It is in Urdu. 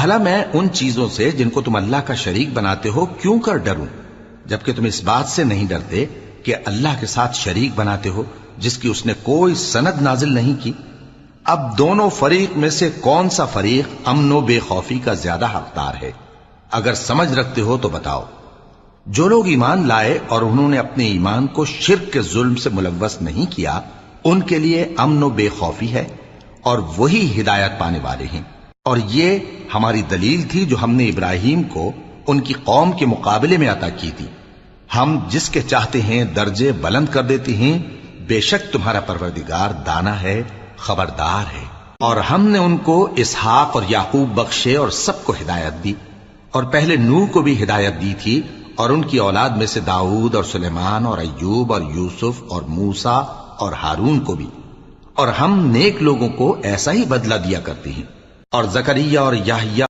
بھلا میں ان چیزوں سے جن کو تم اللہ کا شریک بناتے ہو کیوں کر ڈروں، جبکہ تم اس بات سے نہیں ڈرتے کہ اللہ کے ساتھ شریک بناتے ہو جس کی اس نے کوئی سند نازل نہیں کی۔ اب دونوں فریق میں سے کون سا فریق امن و بے خوفی کا زیادہ حقدار ہے؟ اگر سمجھ رکھتے ہو تو بتاؤ۔ جو لوگ ایمان لائے اور انہوں نے اپنے ایمان کو شرک کے ظلم سے ملوث نہیں کیا، ان کے لیے امن و بے خوفی ہے اور وہی ہدایت پانے والے ہیں۔ اور یہ ہماری دلیل تھی جو ہم نے ابراہیم کو ان کی قوم کے مقابلے میں عطا کی تھی۔ ہم جس کے چاہتے ہیں درجے بلند کر دیتے ہیں، بے شک تمہارا پروردگار دانا ہے، خبردار ہے۔ اور ہم نے ان کو اسحاق اور یعقوب بخشے اور سب کو ہدایت دی، اور پہلے نوح کو بھی ہدایت دی تھی، اور ان کی اولاد میں سے داؤد اور سلیمان اور ایوب اور یوسف اور موسیٰ اور ہارون کو بھی، اور ہم نیک لوگوں کو ایسا ہی بدلہ دیا کرتے ہیں۔ اور زکریا اور یحییٰ